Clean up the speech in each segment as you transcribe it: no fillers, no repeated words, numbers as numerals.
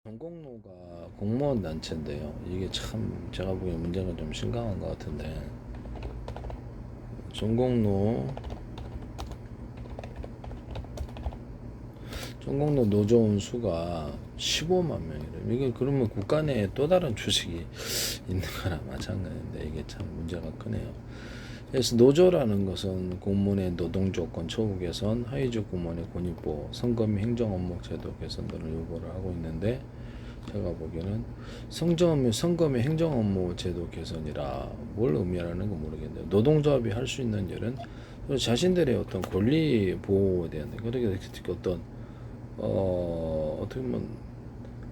전공로가 공무원 단체인데요. 이게 참 제가 보기엔 문제가 좀 심각한 것 같은데, 전공로 노조원 수가 15만 명이래요. 이게 그러면 국가 내에 또 다른 조직이 있는 거나 마찬가지인데 이게 참 문제가 크네요. 그래서 노조라는 것은 공무원의 노동조건 처우 개선, 하위직 공무원의 권익보호, 성검 행정업무 제도 개선 등을 요구를 하고 있는데, 제가 보기에는 성검의 행정업무 제도 개선이라 뭘 의미하는 건 모르겠네요. 노동조합이 할 수 있는 일은 자신들의 어떤 권리 보호에 대한, 그렇게 어떤 어떻게 보면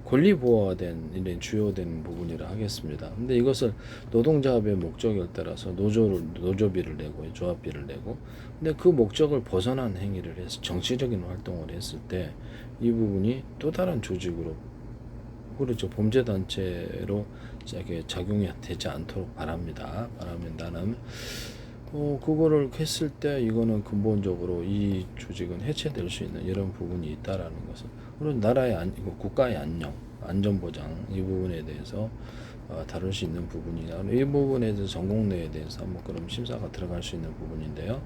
권리 보호가 된 이런 주요된 부분이라 하겠습니다. 근데 이것을 노동조합의 목적에 따라서 노조비를 내고 조합비를 내고, 근데 그 목적을 벗어난 행위를 해서 정치적인 활동을 했을 때 이 부분이 또 다른 조직으로, 그렇죠, 범죄단체로 작용이 되지 않도록 바랍니다는 그거를 했을 때 이거는 근본적으로 이 조직은 해체될 수 있는 이런 부분이 있다라는 것은, 그리고 국가의 안전보장 이 부분에 대해서 다룰 수 있는 부분이나 이 부분에 대해서 전공로에 대해서 한번 그럼 심사가 들어갈 수 있는 부분인데요.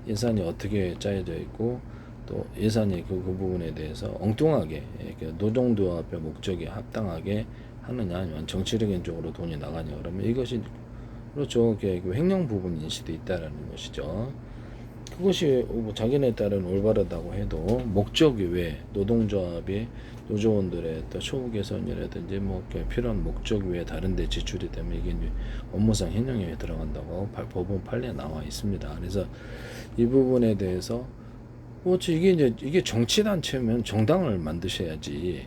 예산이 어떻게 짜여져 있고 또 예산이 그 부분에 대해서 엉뚱하게 노동조합의 목적에 합당하게 하느냐, 아니면 정치적인 쪽으로 돈이 나가냐, 그러면 이것이, 그렇죠, 횡령 부분 인식도 있다라는 것이죠. 그것이 뭐 자기네 따른 올바르다고 해도 목적 외에 노동조합이 노조원들의 또 처우 개선이라든지 뭐 필요한 목적 외에 다른 데 지출이 되면 이게 이제 업무상 횡령에 들어간다고 법원 판례에 나와 있습니다. 그래서 이 부분에 대해서 이게 정치단체면 정당을 만드셔야지.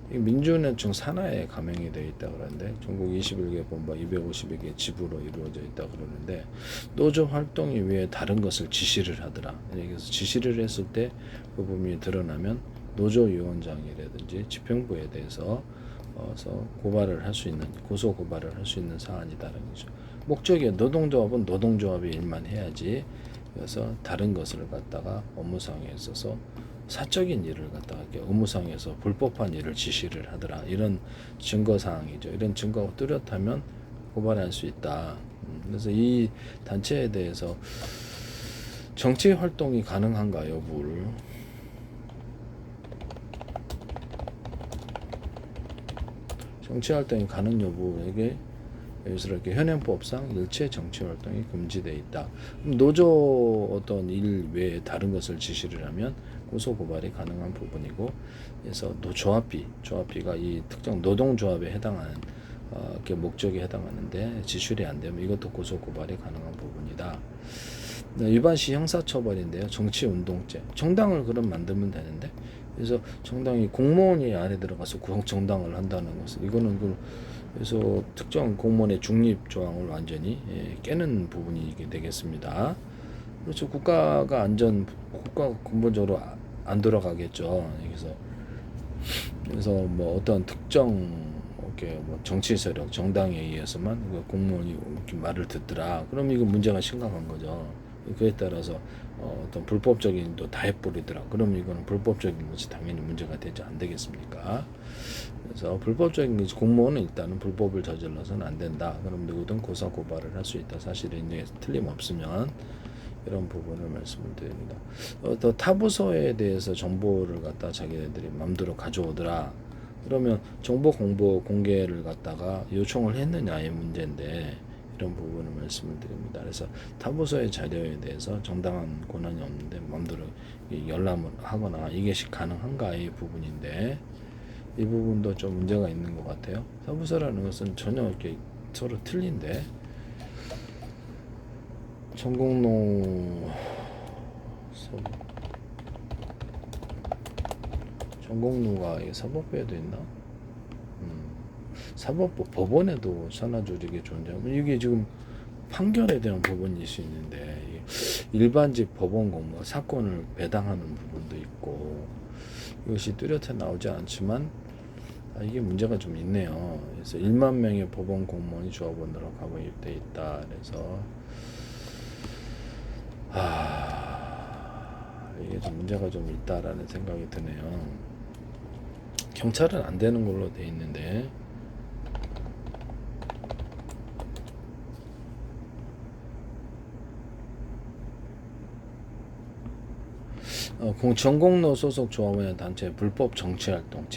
민주노총 산하에 가명이 되어 있다 그러는데, 전국 21개 본부 250여 개 지부로 이루어져 있다 그러는데, 노조 활동이 왜 다른 것을 지시를 하더라. 그래서 지시를 했을 때 그 부분이 드러나면 노조위원장이라든지 집행부에 대해서 고발을 할 수 있는, 고소 고발을 할 수 있는 사안이다라는 거죠. 목적이 노동조합은 노동조합의 일만 해야지, 그래서 다른 것을 갖다가 업무상에 있어서 사적인 일을 갖다가 업무상에서 불법한 일을 지시를 하더라, 이런 증거 사항이죠. 이런 증거가 뚜렷하면 고발할 수 있다. 그래서 이 단체에 대해서 정치 활동이 가능한가 여부를, 정치 활동이 가능 여부에게 여기서 이렇게 현행법상 일체 정치 활동이 금지되어 있다. 노조 어떤 일 외에 다른 것을 지시를 하면 고소 고발이 가능한 부분이고, 그래서 조합비가 이 특정 노동조합에 해당하는 목적에 해당하는데 지출이 안 되면 이것도 고소 고발이 가능한 부분이다. 위반시 형사처벌인데요. 정치운동죄. 정당을 그럼 만들면 되는데, 그래서 정당이 공무원이 안에 들어가서 정당을 한다는 것은, 이거는 그래서 특정 공무원의 중립 조항을 완전히 깨는 부분이 되겠습니다. 그렇죠. 국가 근본적으로 안 돌아가겠죠. 그래서 뭐 어떤 특정 뭐 정치 세력, 정당에 의해서만 공무원이 이렇게 말을 듣더라. 그럼 이거 문제가 심각한 거죠. 그에 따라서 어떤 불법적인 또 다 해버리더라. 그럼 이거는 불법적인 것이 당연히 문제가 되지 안 되겠습니까? 그래서 불법적인 것이, 공무원은 일단은 불법을 저질러서는 안 된다. 그럼 누구든 고소 고발을 할 수 있다. 사실이 이제 틀림없으면 이런 부분을 말씀을 드립니다. 또 타부서에 대해서 정보를 갖다 자기네들이 마음대로 가져오더라. 그러면 정보 공개를 갖다가 요청을 했느냐의 문제인데, 이런 부분을 말씀을 드립니다. 그래서 타부서의 자료에 대해서 정당한 권한이 없는데 마음대로 열람을 하거나 이것이 가능한가의 부분인데, 이 부분도 좀 문제가 있는 것 같아요. 타부서라는 것은 전혀 이렇게 서로 틀린데, 전공로가 사법부에도 있나? 사법부 법원에도 산하조직이 존재하고, 이게 지금 판결에 대한 법원이 있는데, 일반직 법원 공무 사건을 배당하는 부분도 있고, 이것이 뚜렷해 나오지 않지만 이게 문제가 좀 있네요. 그래서 1만 명의 법원 공무원이 조합원으로 가입돼 있다. 그래서 이게 좀 문제가 좀 있다라는 생각이 드네요. 경찰은 안 되는 걸로 돼 있는데. 전공로 소속 조합원의 단체 불법 정치활동